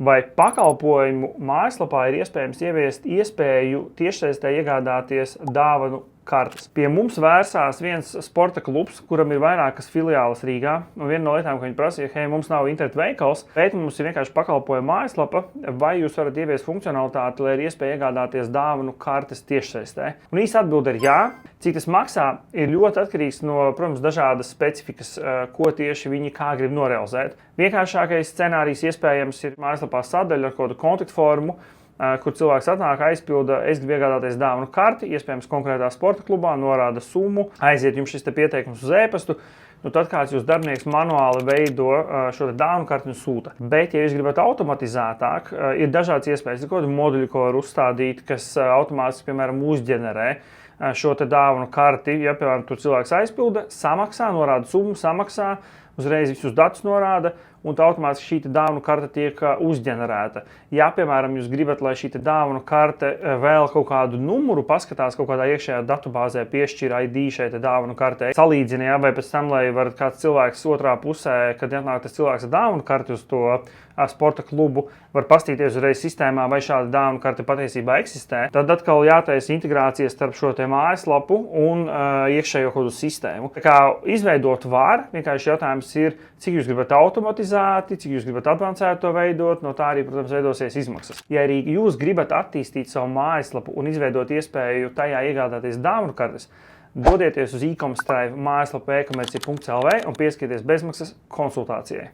Vai pakalpojumu mājaslapā ir iespējams ieviest iespēju tiešsaistē iegādāties dāvanu kartes? Pie mums vērsās viens sporta klubs, kuram ir vairākas filiāles Rīgā. Un viena no lietām, ko viņi prasīja, hei, mums nav internetu veikals, bet mums ir vienkārši pakalpojuma mājaslapa, vai jūs varat ieviest funkcionalitāti, lai ir iespēja iegādāties dāvanu kartes tiešsaistē? Un īsta atbilde ir jā. Cik tas maksā, ir ļoti atkarīgs no, protams, dažādas specifikas, ko tieši viņi kā grib norealizēt. Vienkāršākais scenārijs iespējams ir mājaslapā sadaļa ar kādu kontaktformu, kur cilvēks atnāk, aizpilda, es gribu iegādāties dāvanu karti, iespējams konkrētā sporta klubā, norāda summu, aiziet jums šis pieteikums uz e-pastu. Tad kāds jūs darbinieks manuāli veido šo dāvanu karti un sūta. Bet, ja jūs gribat automatizētāk, ir dažādas iespējas. Ir kādi moduļi, ko var uzstādīt, kas automātiski, piemēram, uzģenerē šo dāvanu karti. Ja, piemēram, tur cilvēks aizpilda, samaksā, norāda summu, samaksā, uzreiz visus datus norāda, un tā automātiski šī dāvanu karte tiek uzģenerēta. Ja, piemēram, jūs gribat, lai šī dāvanu karte vēl kaut kādu numuru paskatās, kaut kādā iekšējā datubāzē piešķir ID šai dāvanu kartei, salīdzina, ja, vai pēc tam, lai var kāds cilvēks otrā pusē, kad atnāk tas cilvēks ar dāvanu karti uz to sporta klubu, var pastīties uzreiz sistēmā, vai šāda dāvanu karte patiesībā eksistē. Tad atkal jātaisa integrācijas starp šo mājaslapu un iekšējo kodu sistēmu. Tā kā izveidot var, vienkārši jautājums ir, cik jūs gribat automatizēti, cik jūs gribat advancēt to veidot, no tā arī, protams, veidosies izmaksas. Ja arī jūs gribat attīstīt savu mājaslapu un izveidot iespēju tajā iegādāties dāvanu kartes, dodieties uz e-commerce mājaslapu e-komercija.lv un pieskieties bezmaksas konsultācijai.